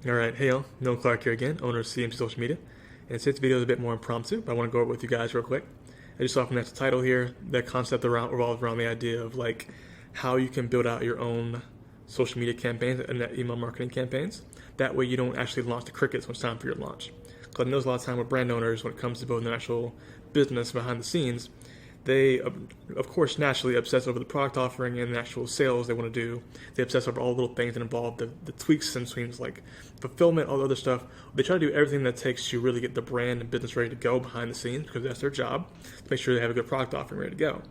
Alright, hey y'all, Noah Clark here again, owner of CMC Social Media. And today's video is a bit more impromptu, but I want to go over it with you guys real quick. I just saw from the title here, the concept revolves around the idea of like how you can build out your own social media campaigns and email marketing campaigns. That way you don't actually launch the crickets when it's time for your launch. Because I know a lot of time with brand owners, when it comes to building an actual business behind the scenes, they, of course, naturally obsess over the product offering and the actual sales they want to do. They obsess over all the little things that involve the tweaks and swings like fulfillment, all the other stuff. They try to do everything that takes to really get the brand and business ready to go behind the scenes because that's their job, to make sure they have a good product offering ready to go.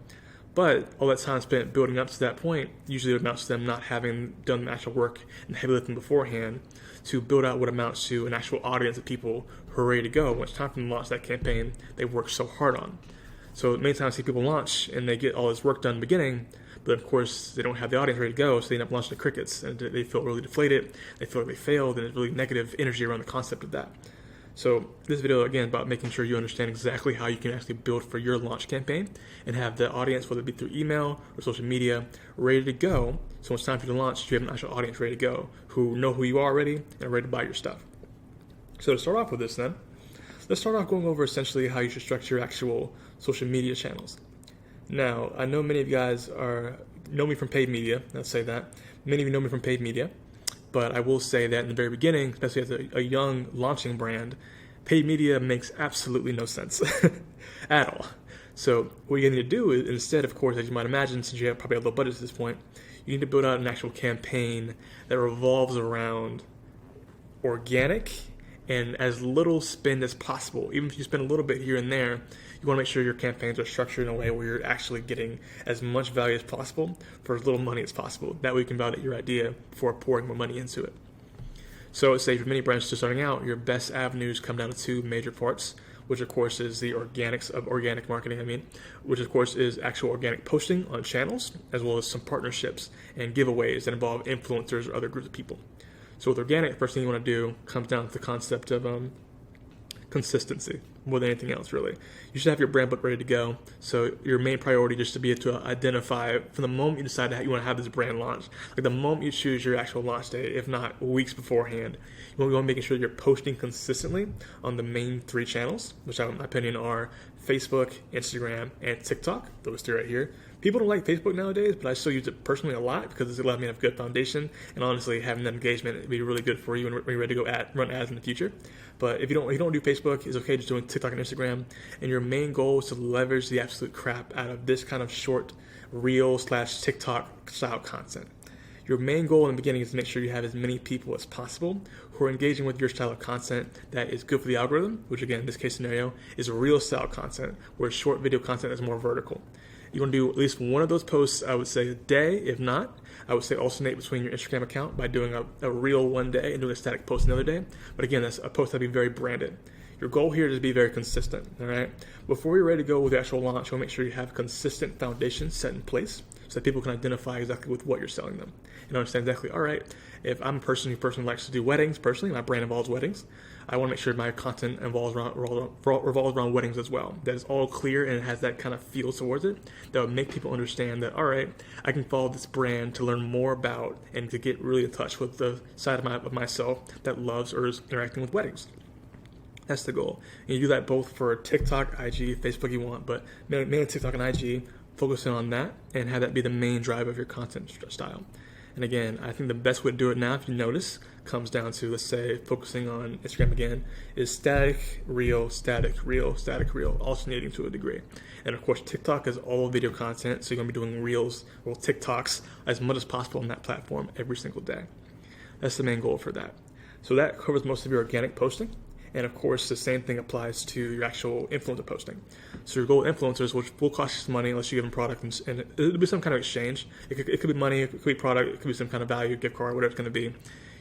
But all that time spent building up to that point usually amounts to them not having done the actual work and heavy lifting beforehand to build out what amounts to an actual audience of people who are ready to go when it's time for them to launch that campaign they've worked so hard on. So many times I see people launch and they get all this work done in the beginning, but of course they don't have the audience ready to go, so they end up launching the crickets and they feel really deflated, they feel like they failed, and there's really negative energy around the concept of that. So this video again is about making sure you understand exactly how you can actually build for your launch campaign and have the audience, whether it be through email or social media, ready to go. So when it's time for you to launch, you have an actual audience ready to go who know who you are already and are ready to buy your stuff. So to start off with this then, let's start off going over essentially how you should structure your actual social media channels. Now, I know many of you guys know me from paid media. Let's say that. Many of you know me from paid media. But I will say that in the very beginning, especially as a young launching brand, paid media makes absolutely no sense at all. So what you need to do is instead, of course, as you might imagine, since you have probably a low budget at this point, you need to build out an actual campaign that revolves around organic and as little spend as possible. Even if you spend a little bit here and there, you want to make sure your campaigns are structured in a way where you're actually getting as much value as possible for as little money as possible. That way you can validate your idea before pouring more money into it. So let's say for many brands just starting out, your best avenues come down to two major parts, which of course is the organics of organic marketing, which of course is actual organic posting on channels, as well as some partnerships and giveaways that involve influencers or other groups of people. So with organic, the first thing you want to do comes down to the concept of consistency more than anything else, really. You should have your brand book ready to go. So your main priority just to be able to identify from the moment you decide that you want to have this brand launch, like the moment you choose your actual launch date, if not weeks beforehand, you want to be making sure you're posting consistently on the main three channels, which in my opinion are Facebook, Instagram, and TikTok. Those three right here. People don't like Facebook nowadays, but I still use it personally a lot because it's allowed me to have a good foundation, and honestly, having that engagement would be really good for you when you're ready to go run ads in the future. But if you don't do Facebook, it's okay just doing TikTok and Instagram, and your main goal is to leverage the absolute crap out of this kind of short reel/TikTok style content. Your main goal in the beginning is to make sure you have as many people as possible who are engaging with your style of content that is good for the algorithm, which again, in this case scenario, is reel style content, where short video content is more vertical. You want to do at least one of those posts, I would say, a day. If not, I would say alternate between your Instagram account by doing a reel one day and doing a static post another day. But again, that's a post that would be very branded. Your goal here is to be very consistent, all right? Before you're ready to go with the actual launch, you want to make sure you have a consistent foundation set in place so that people can identify exactly with what you're selling them and understand exactly, all right, if I'm a person who personally likes to do weddings, personally, my brand involves weddings, I want to make sure my content revolves around weddings as well. That is all clear and it has that kind of feel towards it that would make people understand that, all right, I can follow this brand to learn more about and to get really in touch with the side of myself that loves or is interacting with weddings. That's the goal. And you do that both for TikTok, IG, Facebook you want, but mainly TikTok and IG, focusing on that and have that be the main drive of your content style. And again, I think the best way to do it now, if you notice, comes down to, let's say, focusing on Instagram again, is static, reel, static, reel, static, reel, alternating to a degree. And of course, TikTok is all video content, so you're going to be doing reels or TikToks as much as possible on that platform every single day. That's the main goal for that. So that covers most of your organic posting. And of course, the same thing applies to your actual influencer posting. So your goal influencers, which will cost you some money unless you give them product, and it'll be some kind of exchange. It could be money, it could be product, it could be some kind of value, gift card, whatever it's going to be.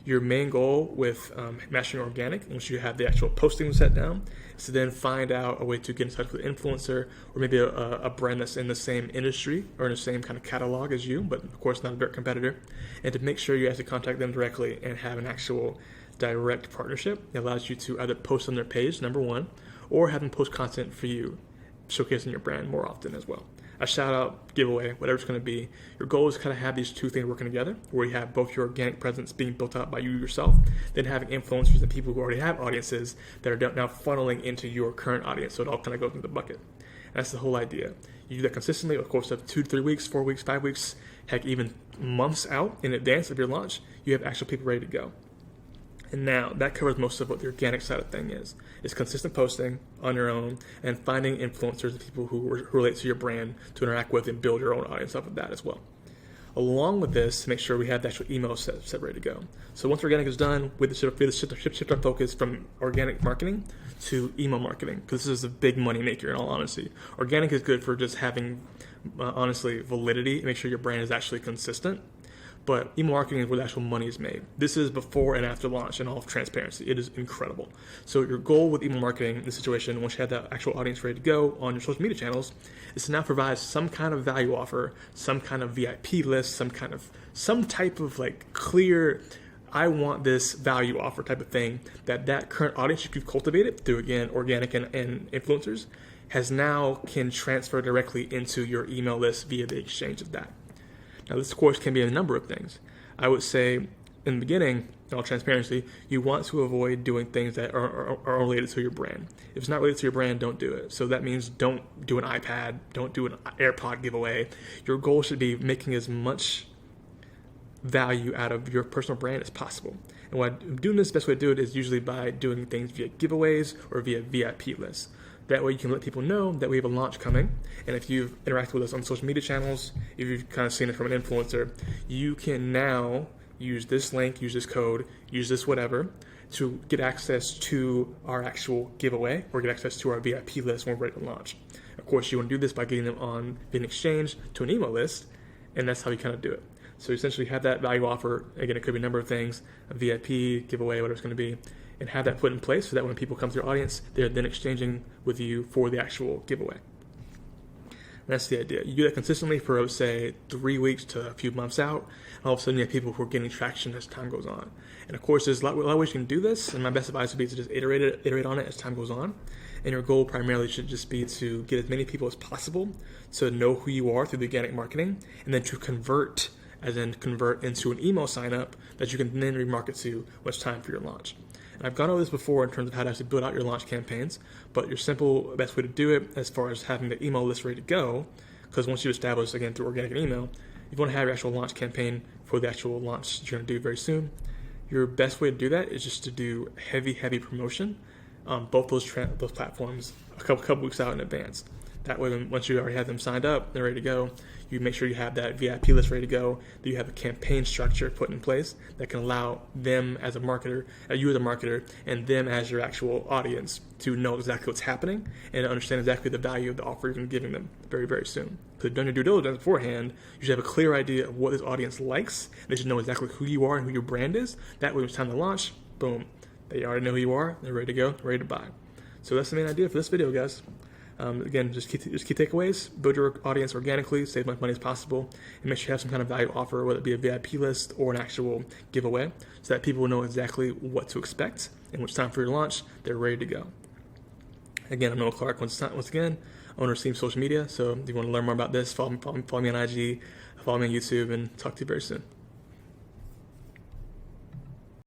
Your main goal with mastering organic, once you have the actual posting set down, is to then find out a way to get in touch with an influencer or maybe a brand that's in the same industry or in the same kind of catalog as you, but of course not a direct competitor, and to make sure you actually contact them directly and have an actual direct partnership that allows you to either post on their page, number one, or have them post content for you, showcasing your brand more often as well. a shout out, giveaway, whatever it's going to be. Your goal is to kind of have these two things working together, where you have both your organic presence being built out by you yourself, then having influencers and people who already have audiences that are now funneling into your current audience, so it all kind of goes into the bucket. And that's the whole idea. You do that consistently, of course, of 2 to 3 weeks, 4 weeks, 5 weeks, heck, even months out in advance of your launch, you have actual people ready to go. And now that covers most of what the organic side of thing is. It's consistent posting on your own and finding influencers and people who relate to your brand to interact with and build your own audience off of that as well. Along with this, to make sure we have the actual email set ready to go. So once organic is done, we shift our focus from organic marketing to email marketing, because this is a big money maker in all honesty. Organic is good for just having, honestly, validity and make sure your brand is actually consistent. But email marketing is where the actual money is made. This is before and after launch in all of transparency. It is incredible. So your goal with email marketing in this situation, once you have that actual audience ready to go on your social media channels, is to now provide some kind of value offer, some kind of VIP list, some type of like clear, I want this value offer type of thing that current audience you've cultivated through, again, organic and influencers can transfer directly into your email list via the exchange of that. Now, this, of course, can be a number of things. I would say, in the beginning, in all transparency, you want to avoid doing things that are related to your brand. If it's not related to your brand, don't do it. So that means don't do an iPad, don't do an AirPod giveaway. Your goal should be making as much value out of your personal brand as possible. And when I'm doing this, the best way to do it is usually by doing things via giveaways or via VIP lists. That way you can let people know that we have a launch coming. And if you've interacted with us on social media channels, if you've kind of seen it from an influencer, you can now use this link, use this code, use this whatever to get access to our actual giveaway or get access to our VIP list when we're ready to launch. Of course, you want to do this by getting them on being exchanged to an email list, and that's how you kind of do it. So essentially have that value offer. Again, it could be a number of things, a VIP, giveaway, whatever it's going to be, and have that put in place so that when people come to your audience, they're then exchanging with you for the actual giveaway. And that's the idea. You do that consistently for, I would say, 3 weeks to a few months out, and all of a sudden you have people who are getting traction as time goes on. And of course, there's a lot of ways you can do this, and my best advice would be to just iterate on it as time goes on. And your goal primarily should just be to get as many people as possible to know who you are through the organic marketing, and then to convert into an email sign up that you can then remarket to when it's time for your launch. And I've gone over this before in terms of how to actually build out your launch campaigns, but your simple best way to do it as far as having the email list ready to go, because once you establish, again, through organic and email, you want to have your actual launch campaign for the actual launch that you're going to do very soon. Your best way to do that is just to do heavy promotion on both those platforms a couple weeks out in advance. That way, once you already have them signed up, they're ready to go, you make sure you have that VIP list ready to go, that you have a campaign structure put in place that can allow them as a marketer, you as a marketer, and them as your actual audience to know exactly what's happening and understand exactly the value of the offer you're giving them very, very soon. Because you've done your due diligence beforehand, you should have a clear idea of what this audience likes. They should know exactly who you are and who your brand is. That way, when it's time to launch, boom, they already know who you are, they're ready to go, ready to buy. So that's the main idea for this video, guys. Again, just key takeaways: build your audience organically, save as much money as possible, and make sure you have some kind of value offer, whether it be a VIP list or an actual giveaway, so that people will know exactly what to expect and when it's time for your launch, they're ready to go. Again, I'm Noah Clark, once again, owner of CMC Social Media. So if you want to learn more about this, follow me on IG, follow me on YouTube, and talk to you very soon.